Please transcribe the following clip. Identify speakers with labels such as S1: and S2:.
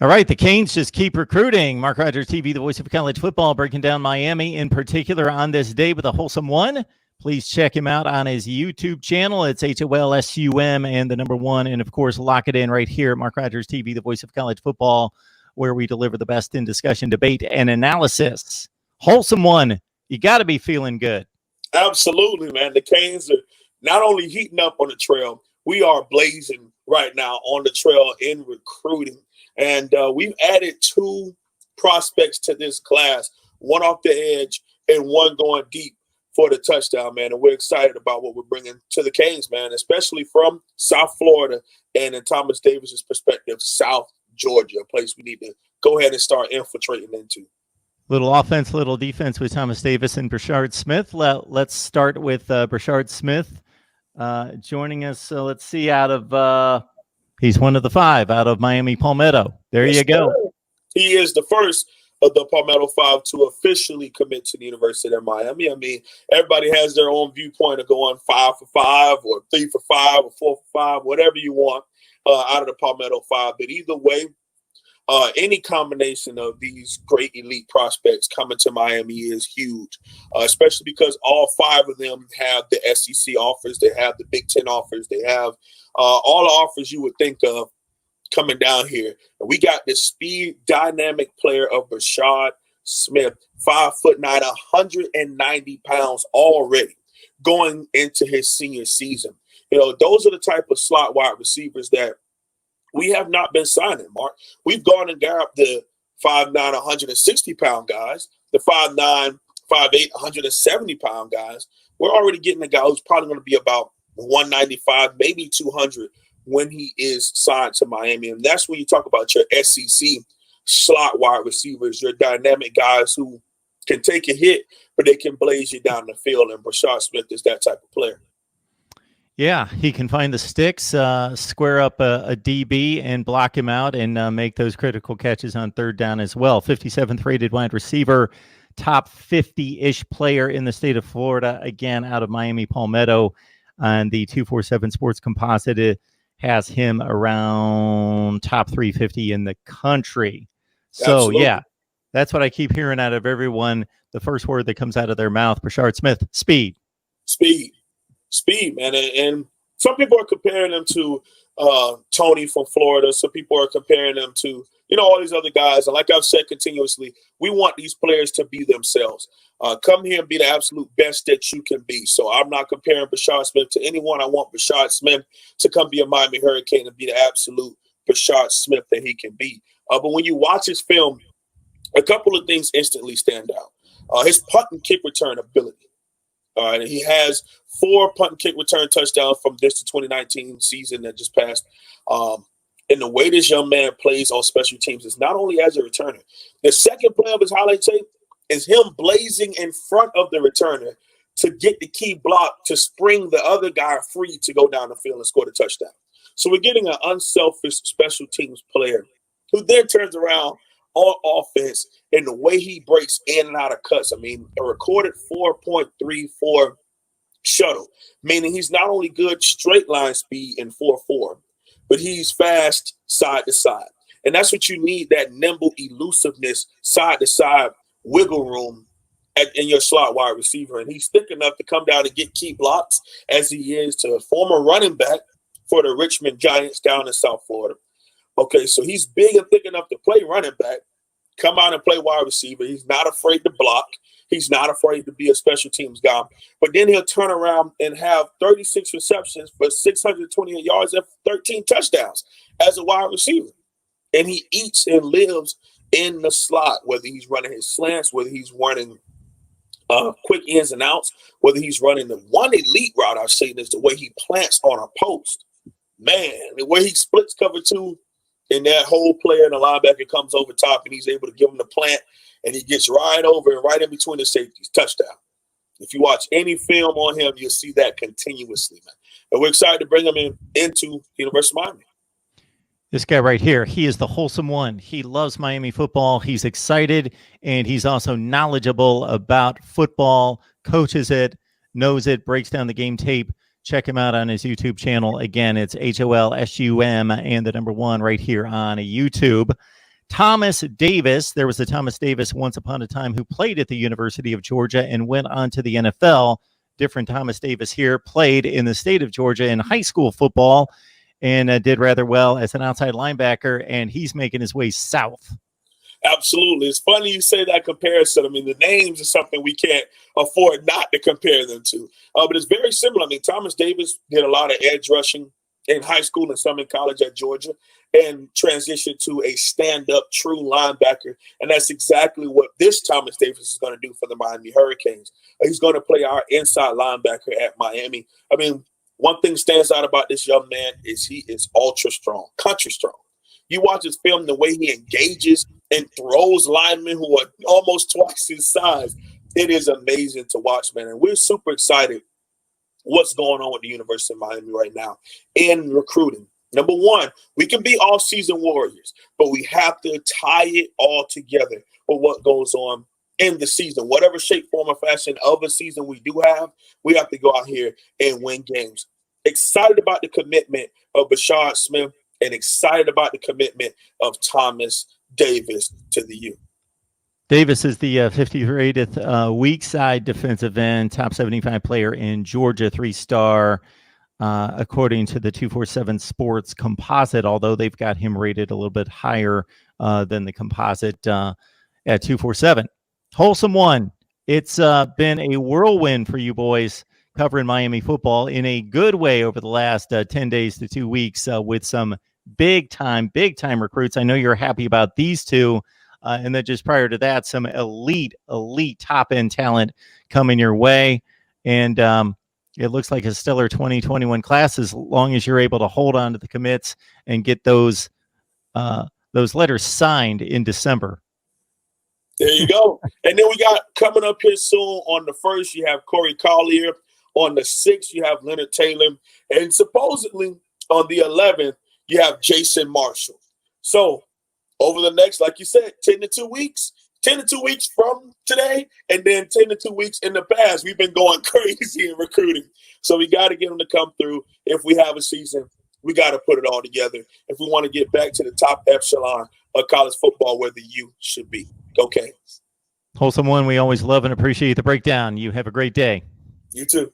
S1: All right, the Canes just keep recruiting. Mark Rogers TV, the voice of college football, breaking down Miami in particular on this day with a wholesome one. Please check him out on his YouTube channel. It's HOLSUM and the number one. And, of course, lock it in right here at Mark Rogers TV, the voice of college football, where we deliver the best in discussion, debate, and analysis. Wholesome one. You got to be feeling good.
S2: Absolutely, man. The Canes are not only heating up on the trail, we are blazing right now on the trail in recruiting. And we've added 2 prospects to this class, one off the edge and one going deep for the touchdown, man. And we're excited about what we're bringing to the Canes, man, especially from South Florida and in Thomas Davis's perspective, South Georgia, a place we need to go ahead and start infiltrating into.
S1: Little offense, little defense with Thomas Davis and Rashaad Smith. Let's start with Rashaad Smith joining us. So let's see, out of he's one of the 5 out of Miami Palmetto. There you go.
S2: He is the first of the Palmetto 5 to officially commit to the University of Miami. I mean, everybody has their own viewpoint of going 5 for 5 or 3 for 5 or 4 for 5, whatever you want out of the Palmetto 5. But either way, any combination of these great elite prospects coming to Miami is huge, especially because all 5 of them have the SEC offers. They have the Big Ten offers. They have all the offers you would think of coming down here. And we got this speed, dynamic player of Rashaad Smith, 5'9", 190 pounds already going into his senior season. You know, those are the type of slot wide receivers that we have not been signing, Mark. We've gone and grabbed the 5'9", 160-pound guys, the 5'9", 5'8", 170-pound guys. We're already getting a guy who's probably going to be about 195, maybe 200 when he is signed to Miami. And that's when you talk about your SEC slot wide receivers, your dynamic guys who can take a hit, but they can blaze you down the field. And Rashaad Smith is that type of player.
S1: Yeah, he can find the sticks, square up a DB and block him out and make those critical catches on third down as well. 57th rated wide receiver, top 50-ish player in the state of Florida, again, out of Miami Palmetto. And the 247 Sports Composite has him around top 350 in the country. So, Absolutely. Yeah, that's what I keep hearing out of everyone. The first word that comes out of their mouth, Rashaad Smith, speed.
S2: Speed, man. And some people are comparing him to Tony from Florida. Some people are comparing him to, all these other guys. And like I've said continuously, we want these players to be themselves. Come here and be the absolute best that you can be. So I'm not comparing Rashaad Smith to anyone. I want Rashaad Smith to come be a Miami Hurricane and be the absolute Rashaad Smith that he can be. But when you watch his film, a couple of things instantly stand out. His punt and kick return ability. And he has 4 punt and kick return touchdowns from this 2019 season that just passed. And the way this young man plays on special teams is not only as a returner. The second play of his highlight tape is him blazing in front of the returner to get the key block to spring the other guy free to go down the field and score the touchdown. So we're getting an unselfish special teams player who then turns around on offense and the way he breaks in and out of cuts. I mean, a recorded 4.34 shuttle, meaning he's not only good straight line speed in 4.4, but he's fast side to side. And that's what you need, that nimble elusiveness, side to side wiggle room in your slot wide receiver. And he's thick enough to come down and get key blocks as he is to a former running back for the Richmond Giants down in South Florida. Okay, so he's big and thick enough to play running back, come out and play wide receiver. He's not afraid to block. He's not afraid to be a special teams guy. But then he'll turn around and have 36 receptions for 628 yards and 13 touchdowns as a wide receiver. And he eats and lives in the slot, whether he's running his slants, whether he's running quick ins and outs, whether he's running the one elite route I've seen is the way he plants on a post. Man, the way he splits cover 2, and that whole player and the linebacker comes over top, and he's able to give him the plant, and he gets right over and right in between the safeties. Touchdown. If you watch any film on him, you'll see that continuously, man. And we're excited to bring him into University of Miami.
S1: This guy right here, he is the wholesome one. He loves Miami football. He's excited, and he's also knowledgeable about football, coaches it, knows it, breaks down the game tape. Check him out on his YouTube channel. Again, it's HOLSUM and the number 1 right here on YouTube. Thomas Davis. There was a Thomas Davis once upon a time who played at the University of Georgia and went on to the NFL. Different Thomas Davis here, played in the state of Georgia in high school football and did rather well as an outside linebacker, and he's making his way south.
S2: Absolutely. It's funny you say that comparison. I mean, the names are something we can't afford not to compare them to. But it's very similar. I mean, Thomas Davis did a lot of edge rushing in high school and some in college at Georgia and transitioned to a stand-up true linebacker. And that's exactly what this Thomas Davis is going to do for the Miami Hurricanes. He's going to play our inside linebacker at Miami. I mean, one thing stands out about this young man is he is ultra strong, country strong. You watch his film, the way he engages and throws linemen who are almost twice his size. It is amazing to watch, man. And we're super excited what's going on with the University of Miami right now in recruiting. Number one, we can be all-season warriors, but we have to tie it all together with what goes on in the season. Whatever shape, form, or fashion of a season we do have, we have to go out here and win games. Excited about the commitment of Rashaad Smith and excited about the commitment of Thomas Davis to the U.
S1: Davis is the 50th weak side defensive end, top 75 player in Georgia, 3-star, according to the 247 Sports composite, although they've got him rated a little bit higher than the composite at 247. Wholesome one. It's been a whirlwind for you boys covering Miami football in a good way over the last 10 days to 2 weeks with some big time recruits. I know you're happy about these two. And then just prior to that, some elite top-end talent coming your way. And it looks like a stellar 2021 class as long as you're able to hold on to the commits and get those letters signed in December.
S2: There you go. And then we got coming up here soon on the 1st, you have Corey Collier. On the 6th, you have Leonard Taylor. And supposedly on the 11th, you have Jason Marshall. So over the next, like you said, 10 to 2 weeks from today, and then 10 to 2 weeks in the past, we've been going crazy in recruiting. So we got to get them to come through. If we have a season, we got to put it all together. If we want to get back to the top echelon of college football where the U should be. Go Canes.
S1: Wholesome one, we always love and appreciate the breakdown. You have a great day.
S2: You too.